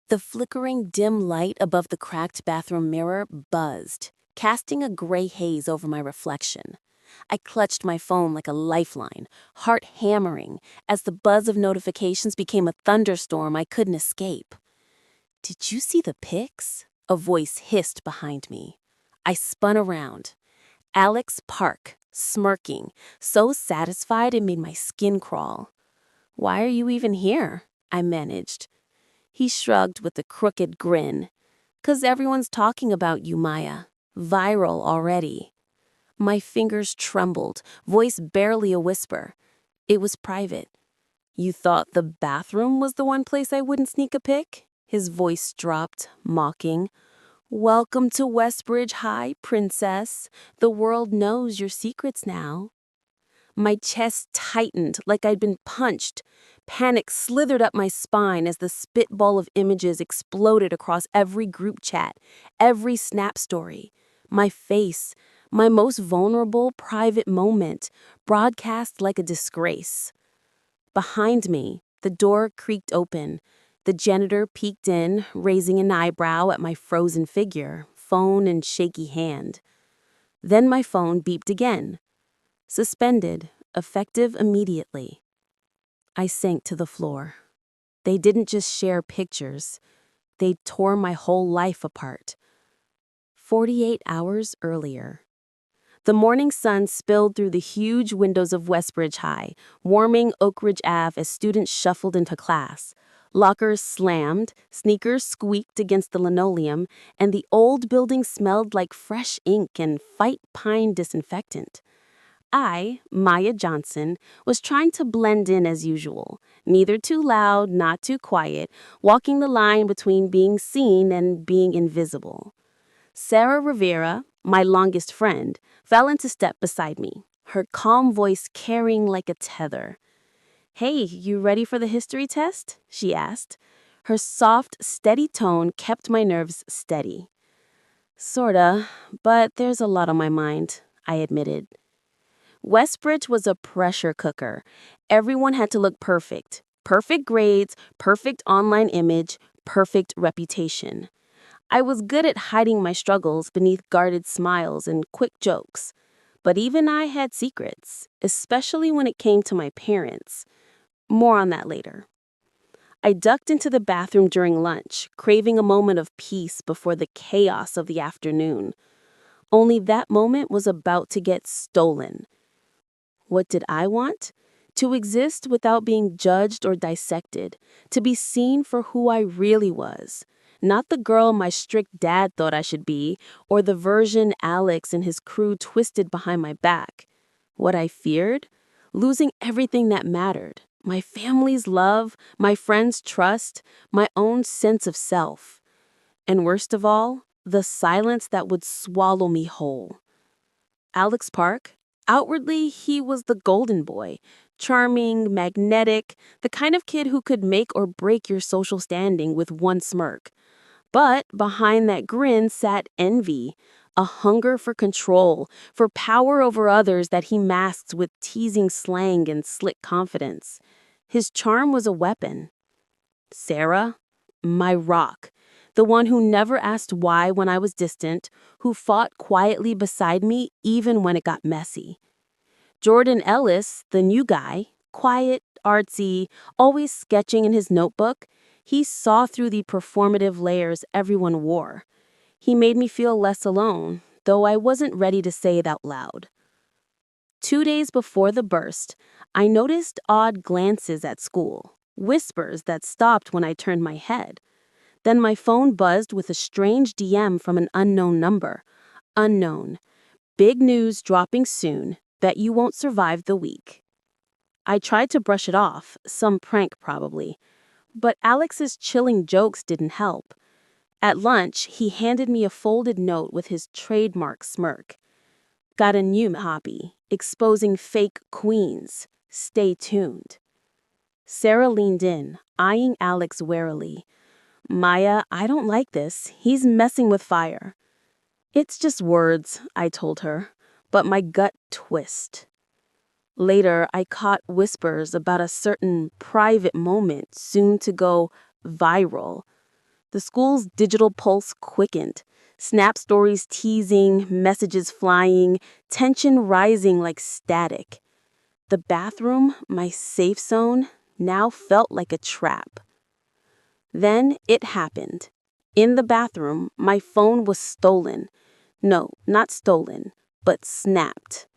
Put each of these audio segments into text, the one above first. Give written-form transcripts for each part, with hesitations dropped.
The flickering dim light above the cracked bathroom mirror buzzed, casting a gray haze over my reflection. I clutched my phone like a lifeline, heart hammering, as the buzz of notifications became a thunderstorm I couldn't escape. "Did you see the pics?" a voice hissed behind me. I spun around. Alex Park, smirking, so satisfied it made my skin crawl. "Why are you even here?" I managed. He shrugged with a crooked grin. "'Cause everyone's talking about you, Maya. Viral already." My fingers trembled, voice barely a whisper. It was private. "You thought the bathroom was the one place I wouldn't sneak a pic?" His voice dropped, mocking. "Welcome to Westbridge High, princess. The world knows your secrets now." My chest tightened like I'd been punched. Panic slithered up my spine as the spitball of images exploded across every group chat, every Snap story. My face, my most vulnerable, private moment, broadcast like a disgrace. Behind me, the door creaked open. The janitor peeked in, raising an eyebrow at my frozen figure, phone in shaky hand. Then my phone beeped again. Suspended, effective immediately. I sank to the floor. They didn't just share pictures. They tore my whole life apart. 48 hours earlier. The morning sun spilled through the huge windows of Westbridge High, warming Oak Ridge Ave as students shuffled into class. Lockers slammed, sneakers squeaked against the linoleum, and the old building smelled like fresh ink and fight pine disinfectant. I, Maya Johnson, was trying to blend in as usual, neither too loud, not too quiet, walking the line between being seen and being invisible. Sarah Rivera, my longest friend, fell into step beside me, her calm voice carrying like a tether. "Hey, you ready for the history test?" she asked. Her soft, steady tone kept my nerves steady. "Sorta, but there's a lot on my mind," I admitted. Westbridge was a pressure cooker. Everyone had to look perfect. Perfect grades, perfect online image, perfect reputation. I was good at hiding my struggles beneath guarded smiles and quick jokes. But even I had secrets, especially when it came to my parents. More on that later. I ducked into the bathroom during lunch, craving a moment of peace before the chaos of the afternoon. Only that moment was about to get stolen. What did I want? To exist without being judged or dissected, to be seen for who I really was. Not the girl my strict dad thought I should be, or the version Alex and his crew twisted behind my back. What I feared? Losing everything that mattered. My family's love, my friends' trust, my own sense of self. And worst of all, the silence that would swallow me whole. Alex Park? Outwardly, he was the golden boy. Charming, magnetic, the kind of kid who could make or break your social standing with one smirk. But behind that grin sat envy, a hunger for control, for power over others that he masked with teasing slang and slick confidence. His charm was a weapon. Sarah, my rock, the one who never asked why when I was distant, who fought quietly beside me even when it got messy. Jordan Ellis, the new guy, quiet, artsy, always sketching in his notebook, he saw through the performative layers everyone wore. He made me feel less alone, though I wasn't ready to say it out loud. 2 days before the burst, I noticed odd glances at school, whispers that stopped when I turned my head. Then my phone buzzed with a strange DM from an unknown number. Unknown. Big news dropping soon. Bet you won't survive the week. I tried to brush it off, some prank probably. But Alex's chilling jokes didn't help. At lunch, he handed me a folded note with his trademark smirk. "Got a new hobby, exposing fake queens. Stay tuned." Sarah leaned in, eyeing Alex warily. "Maya, I don't like this. He's messing with fire." "It's just words," I told her, but my gut twist. Later, I caught whispers about a certain private moment soon to go viral. The school's digital pulse quickened. Snap stories teasing, messages flying, tension rising like static. The bathroom, my safe zone, now felt like a trap. Then it happened. In the bathroom, my phone was stolen. No, not stolen, but snapped.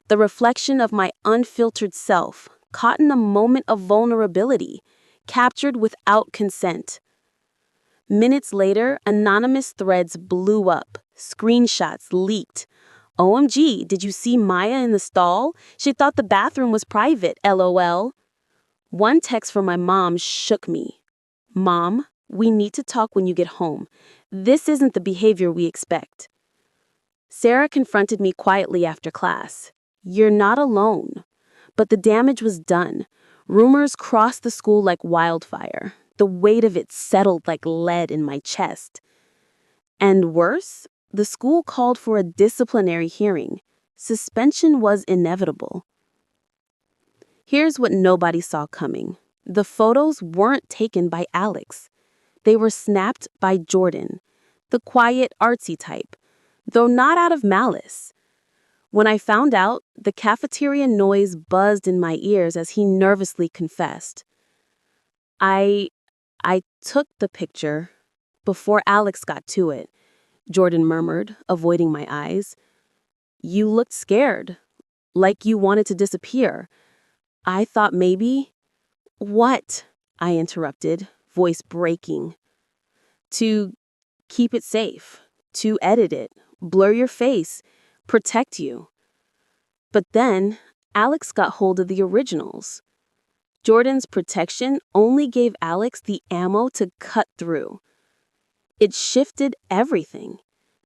The reflection of my unfiltered self, caught in a moment of vulnerability, captured without consent. Minutes later, anonymous threads blew up. Screenshots leaked. OMG, did you see Maya in the stall? She thought the bathroom was private, LOL. One text from my mom shook me. Mom, we need to talk when you get home. This isn't the behavior we expect. Sarah confronted me quietly after class. You're not alone. But the damage was done. Rumors crossed the school like wildfire. The weight of it settled like lead in my chest. And worse, the school called for a disciplinary hearing. Suspension was inevitable. Here's what nobody saw coming. The photos weren't taken by Alex. They were snapped by Jordan, the quiet, artsy type, though not out of malice. When I found out, the cafeteria noise buzzed in my ears as he nervously confessed. I took the picture before Alex got to it, Jordan murmured, avoiding my eyes. You looked scared, like you wanted to disappear. I thought maybe... What? I interrupted, voice breaking. To keep it safe, to edit it, blur your face, protect you. But then, Alex got hold of the originals. Jordan's protection only gave Alex the ammo to cut through. It shifted everything.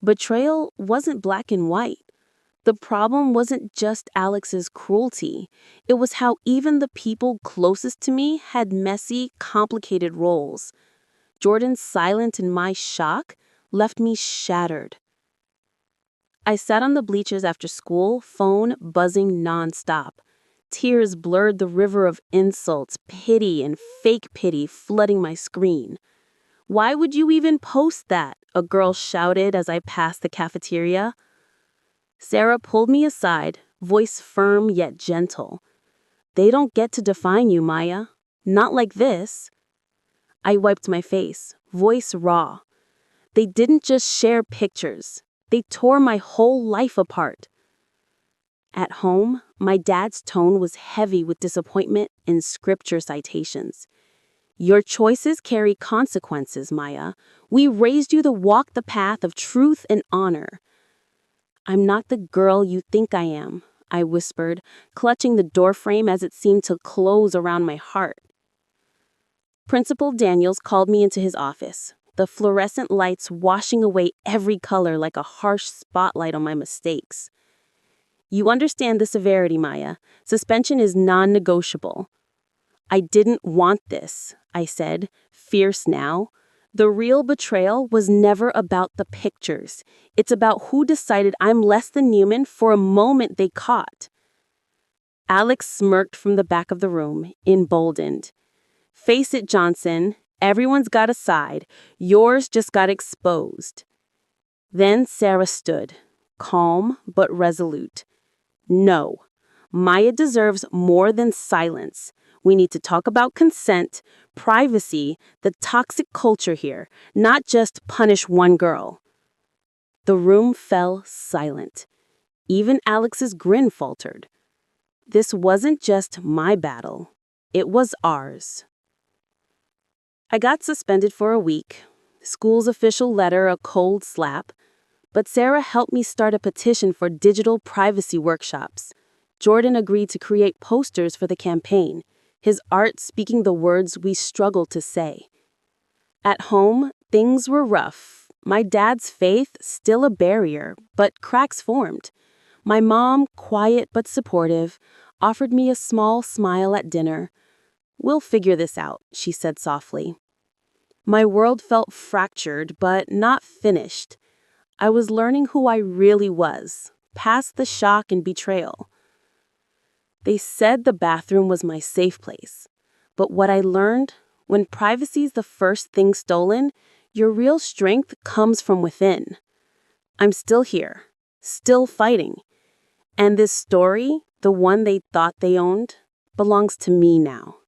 Betrayal wasn't black and white. The problem wasn't just Alex's cruelty. It was how even the people closest to me had messy, complicated roles. Jordan's silence and my shock left me shattered. I sat on the bleachers after school, phone buzzing nonstop. Tears blurred the river of insults, pity, and fake pity flooding my screen. Why would you even post that? A girl shouted as I passed the cafeteria. Sarah pulled me aside, voice firm yet gentle. They don't get to define you, Maya. Not like this. I wiped my face, voice raw. They didn't just share pictures. They tore my whole life apart. At home, my dad's tone was heavy with disappointment and scripture citations. Your choices carry consequences, Maya. We raised you to walk the path of truth and honor. I'm not the girl you think I am, I whispered, clutching the doorframe as it seemed to close around my heart. Principal Daniels called me into his office, the fluorescent lights washing away every color like a harsh spotlight on my mistakes. You understand the severity, Maya. Suspension is non-negotiable. I didn't want this, I said, fierce now. The real betrayal was never about the pictures. It's about who decided I'm less than human for a moment they caught. Alex smirked from the back of the room, emboldened. Face it, Johnson. Everyone's got a side. Yours just got exposed. Then Sarah stood, calm but resolute. No, Maya deserves more than silence. We need to talk about consent, privacy, the toxic culture here, not just punish one girl. The room fell silent. Even Alex's grin faltered. This wasn't just my battle. It was ours. I got suspended for a week. School's official letter a cold slap. But Sarah helped me start a petition for digital privacy workshops. Jordan agreed to create posters for the campaign, his art speaking the words we struggled to say. At home, things were rough. My dad's faith still a barrier, but cracks formed. My mom, quiet but supportive, offered me a small smile at dinner. We'll figure this out, she said softly. My world felt fractured, but not finished. I was learning who I really was, past the shock and betrayal. They said the bathroom was my safe place. But what I learned, when privacy's the first thing stolen, Your real strength comes from within. I'm still here, still fighting. And this story, the one they thought they owned, belongs to me now.